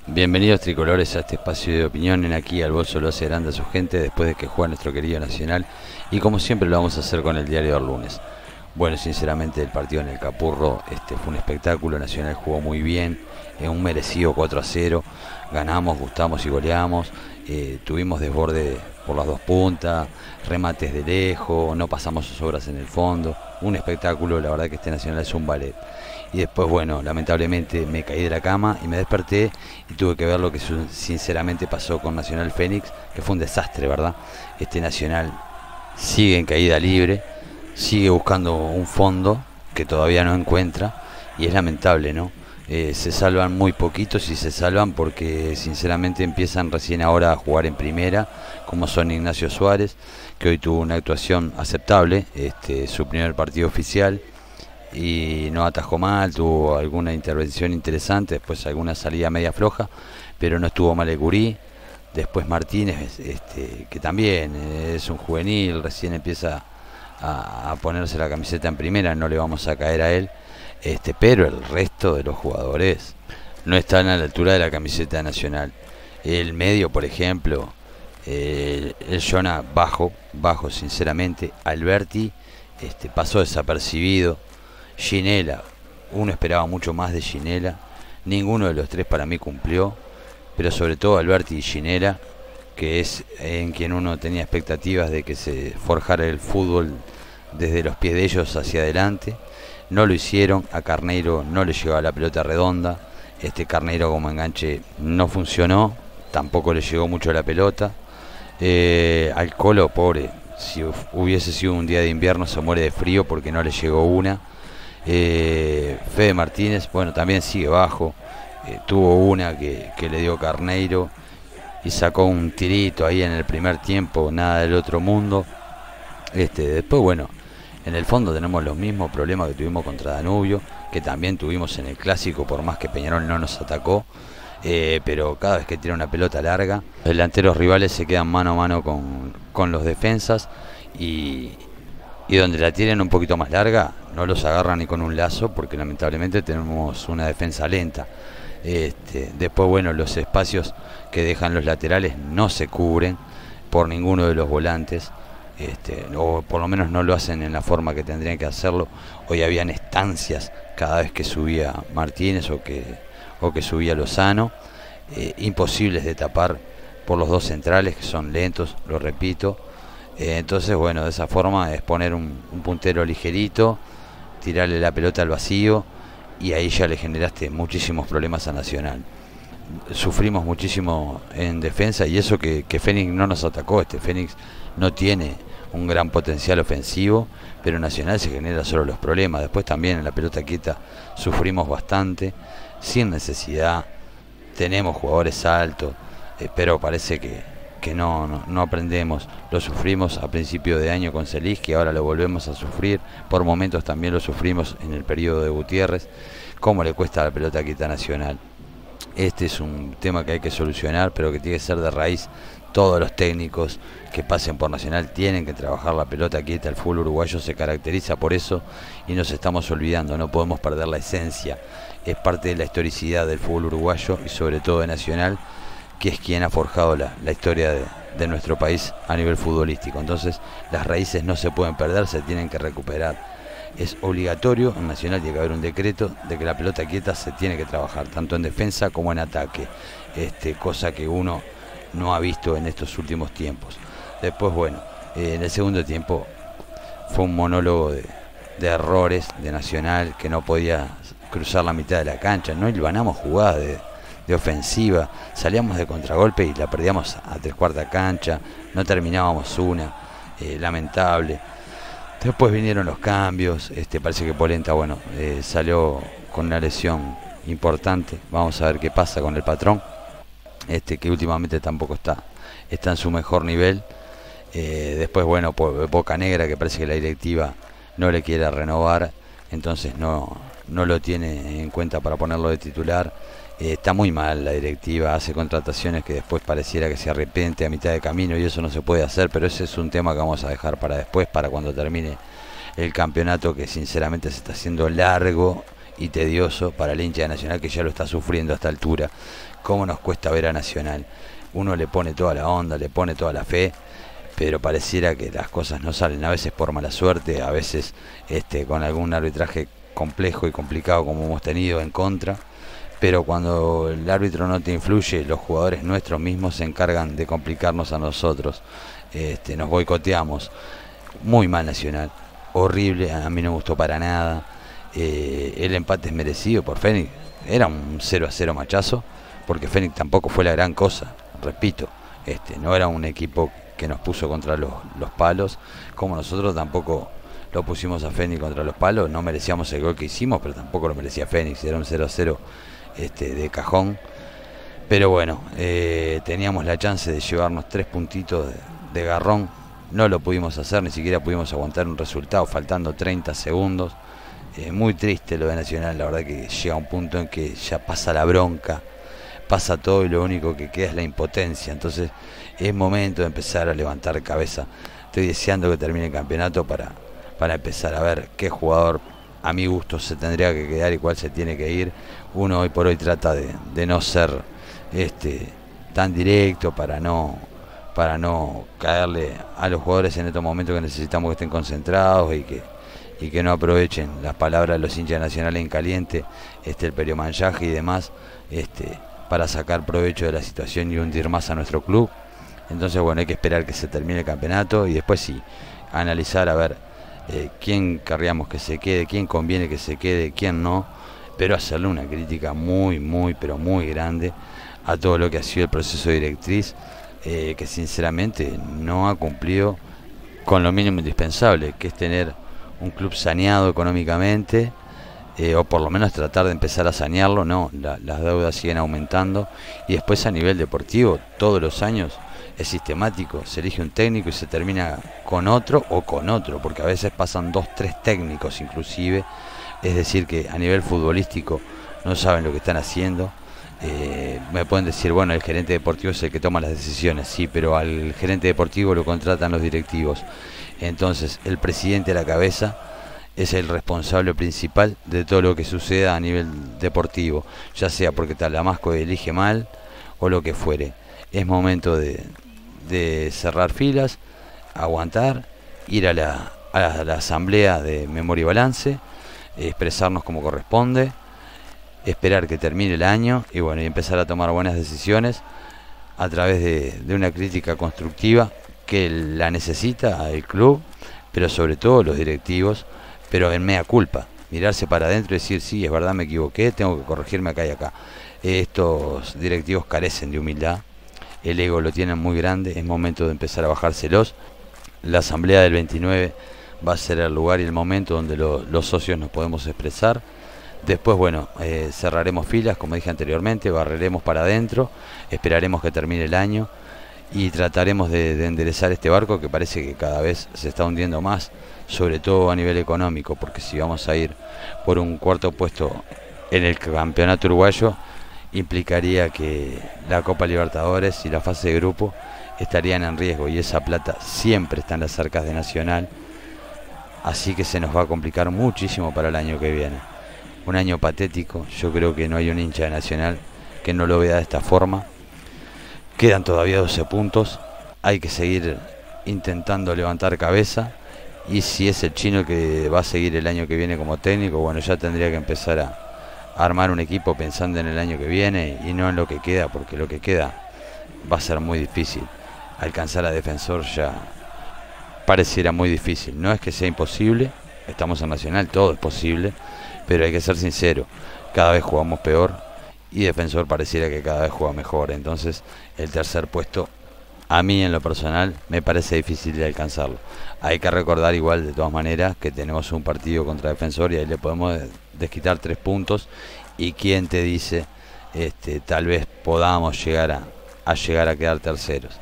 Bienvenidos tricolores a este espacio de opinión. En aquí al bolso lo hace grande a su gente después de que juega nuestro querido Nacional, y como siempre lo vamos a hacer con el diario del lunes. Bueno, sinceramente el partido en el Capurro fue un espectáculo. Nacional jugó muy bien, un merecido 4-0, ganamos, gustamos y goleamos. Tuvimos desborde por las dos puntas, remates de lejos, no pasamos sus obras en el fondo, un espectáculo. La verdad que este Nacional es un ballet. Y después, bueno, lamentablemente me caí de la cama y me desperté y tuve que ver lo que sinceramente pasó con Nacional Fénix, que fue un desastre, ¿verdad? Este Nacional sigue en caída libre, sigue buscando un fondo que todavía no encuentra, y es lamentable, ¿no? Se salvan muy poquitos, y se salvan porque sinceramente empiezan recién ahora a jugar en primera, como son Ignacio Suárez, que hoy tuvo una actuación aceptable, su primer partido oficial, y no atajó mal, tuvo alguna intervención interesante, después alguna salida media floja, pero no estuvo mal el Gurí. Después Martínez, que también es un juvenil, recién empieza a ponerse la camiseta en primera, no le vamos a caer a él, pero el resto de los jugadores no están a la altura de la camiseta nacional. El medio, por ejemplo, el Jonah bajo sinceramente. Alberti pasó desapercibido. Ginela, uno esperaba mucho más de Ginela, ninguno de los tres para mí cumplió, pero sobre todo Alberti y Ginela, que es en quien uno tenía expectativas de que se forjara el fútbol desde los pies de ellos hacia adelante. No lo hicieron. A Carneiro no le llegaba la pelota redonda, Carneiro como enganche no funcionó, tampoco le llegó mucho la pelota. Al Colo, pobre, si hubiese sido un día de invierno se muere de frío porque no le llegó una. Fede Martínez, bueno, también sigue bajo. Tuvo una que le dio Carneiro y sacó un tirito ahí en el primer tiempo, nada del otro mundo. Después, bueno, en el fondo tenemos los mismos problemas que tuvimos contra Danubio, que también tuvimos en el Clásico, por más que Peñarol no nos atacó. Pero cada vez que tira una pelota larga, los delanteros rivales se quedan mano a mano con los defensas, y donde la tienen un poquito más larga no los agarran ni con un lazo, porque lamentablemente tenemos una defensa lenta. Después, bueno, los espacios que dejan los laterales no se cubren por ninguno de los volantes, o por lo menos no lo hacen en la forma que tendrían que hacerlo. Hoy habían estancias cada vez que subía Martínez o que subía Lozano, imposibles de tapar por los dos centrales, que son lentos, lo repito. Entonces, bueno, de esa forma es poner un puntero ligerito, tirarle la pelota al vacío, y ahí ya le generaste muchísimos problemas a Nacional. Sufrimos muchísimo en defensa, y eso que Fénix no nos atacó. Fénix no tiene un gran potencial ofensivo, pero Nacional se genera solo los problemas. Después también en la pelota quieta sufrimos bastante, sin necesidad. Tenemos jugadores altos, pero parece que no aprendemos. Lo sufrimos a principio de año con Celis, que ahora lo volvemos a sufrir. Por momentos también lo sufrimos en el periodo de Gutiérrez. ¿Cómo le cuesta la pelota quieta Nacional? Este es un tema que hay que solucionar, pero que tiene que ser de raíz. Todos los técnicos que pasen por Nacional tienen que trabajar la pelota quieta. El fútbol uruguayo se caracteriza por eso, y nos estamos olvidando. No podemos perder la esencia. Es parte de la historicidad del fútbol uruguayo, y sobre todo de Nacional, que es quien ha forjado la historia de nuestro país a nivel futbolístico. Entonces las raíces no se pueden perder, se tienen que recuperar. Es obligatorio, en Nacional tiene que haber un decreto de que la pelota quieta se tiene que trabajar, tanto en defensa como en ataque, cosa que uno no ha visto en estos últimos tiempos. Después, bueno, en el segundo tiempo fue un monólogo de errores de Nacional, que no podía cruzar la mitad de la cancha. No hilvanamos jugadas de ofensiva, salíamos de contragolpe y la perdíamos a 3/4 cancha, no terminábamos una, lamentable. Después vinieron los cambios, parece que Polenta, bueno, salió con una lesión importante. Vamos a ver qué pasa con el patrón, que últimamente tampoco está en su mejor nivel. Después, bueno, Boca Negra, que parece que la directiva no le quiere renovar, entonces no lo tiene en cuenta para ponerlo de titular. Está muy mal la directiva, hace contrataciones que después pareciera que se arrepiente a mitad de camino, y eso no se puede hacer, pero ese es un tema que vamos a dejar para después, para cuando termine el campeonato, que sinceramente se está haciendo largo y tedioso para el hincha de Nacional, que ya lo está sufriendo a esta altura cómo nos cuesta ver a Nacional. Uno le pone toda la onda, le pone toda la fe, pero pareciera que las cosas no salen, a veces por mala suerte, a veces con algún arbitraje complejo y complicado como hemos tenido en contra, pero cuando el árbitro no te influye, los jugadores nuestros mismos se encargan de complicarnos a nosotros, nos boicoteamos. Muy mal Nacional, horrible, a mí no me gustó para nada. El empate es merecido por Fénix, era un 0-0 machazo, porque Fénix tampoco fue la gran cosa, repito, no era un equipo que nos puso contra los palos, como nosotros tampoco lo pusimos a Fénix contra los palos. No merecíamos el gol que hicimos, pero tampoco lo merecía Fénix, era un 0-0 de cajón. Pero bueno, teníamos la chance de llevarnos 3 puntitos de garrón, no lo pudimos hacer, ni siquiera pudimos aguantar un resultado faltando 30 segundos. Muy triste lo de Nacional, la verdad que llega un punto en que ya pasa la bronca, pasa todo y lo único que queda es la impotencia. Entonces es momento de empezar a levantar cabeza. Estoy deseando que termine el campeonato para empezar a ver qué jugador a mi gusto se tendría que quedar y cuál se tiene que ir. Uno hoy por hoy trata de no ser tan directo para no caerle a los jugadores en estos momentos que necesitamos que estén concentrados y que no aprovechen las palabras de los hinchas nacionales en caliente, el periomanchaje y demás, para sacar provecho de la situación y hundir más a nuestro club. Entonces bueno, hay que esperar que se termine el campeonato y después sí, analizar a ver quién querríamos que se quede, quién conviene que se quede, quién no, pero hacerle una crítica pero muy grande a todo lo que ha sido el proceso directriz, que sinceramente no ha cumplido con lo mínimo indispensable, que es tener un club saneado económicamente, o por lo menos tratar de empezar a sanearlo. No, las deudas siguen aumentando, y después a nivel deportivo todos los años es sistemático, se elige un técnico y se termina con otro, porque a veces pasan 2-3 técnicos inclusive, es decir que a nivel futbolístico no saben lo que están haciendo. Me pueden decir, bueno, el gerente deportivo es el que toma las decisiones, sí, pero al gerente deportivo lo contratan los directivos. Entonces el presidente a la cabeza es el responsable principal de todo lo que suceda a nivel deportivo, ya sea porque Talamasco elige mal o lo que fuere. Es momento de cerrar filas, aguantar, ir a la asamblea de memoria y balance, expresarnos como corresponde, esperar que termine el año y bueno, y empezar a tomar buenas decisiones a través de una crítica constructiva que la necesita el club, pero sobre todo los directivos, pero en mea culpa, mirarse para adentro y decir, sí, es verdad, me equivoqué, tengo que corregirme acá y acá. Estos directivos carecen de humildad, el ego lo tienen muy grande, es momento de empezar a bajárselos. La asamblea del 29 va a ser el lugar y el momento donde los socios nos podemos expresar. Después, bueno, cerraremos filas, como dije anteriormente, barreremos para adentro, esperaremos que termine el año y trataremos de enderezar este barco que parece que cada vez se está hundiendo más, sobre todo a nivel económico, porque si vamos a ir por un cuarto puesto en el campeonato uruguayo, implicaría que la Copa Libertadores y la fase de grupo estarían en riesgo, y esa plata siempre está en las arcas de Nacional, así que se nos va a complicar muchísimo para el año que viene. Un año patético, yo creo que no hay un hincha de Nacional que no lo vea de esta forma. Quedan todavía 12 puntos, hay que seguir intentando levantar cabeza, y si es el Chino que va a seguir el año que viene como técnico, bueno, ya tendría que empezar a armar un equipo pensando en el año que viene y no en lo que queda, porque lo que queda va a ser muy difícil. Alcanzar a Defensor ya pareciera muy difícil, no es que sea imposible, estamos en Nacional, todo es posible, pero hay que ser sincero, cada vez jugamos peor y Defensor pareciera que cada vez juega mejor. Entonces el tercer puesto a mí en lo personal me parece difícil de alcanzarlo. Hay que recordar igual de todas maneras que tenemos un partido contra Defensor y ahí le podemos desquitar 3 puntos, y quién te dice tal vez podamos llegar a quedar terceros.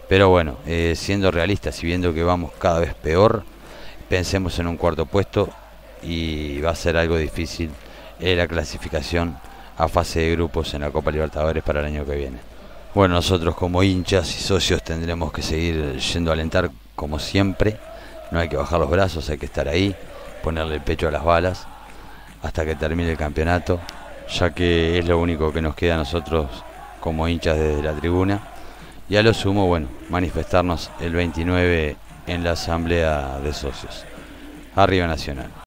Pero bueno, siendo realistas y viendo que vamos cada vez peor, pensemos en un cuarto puesto, y va a ser algo difícil la clasificación a fase de grupos en la Copa Libertadores para el año que viene. Bueno, nosotros como hinchas y socios tendremos que seguir yendo a alentar como siempre, no hay que bajar los brazos, hay que estar ahí, ponerle el pecho a las balas hasta que termine el campeonato, ya que es lo único que nos queda a nosotros como hinchas desde la tribuna, y a lo sumo, bueno, manifestarnos el 29 en la asamblea de socios. Arriba Nacional.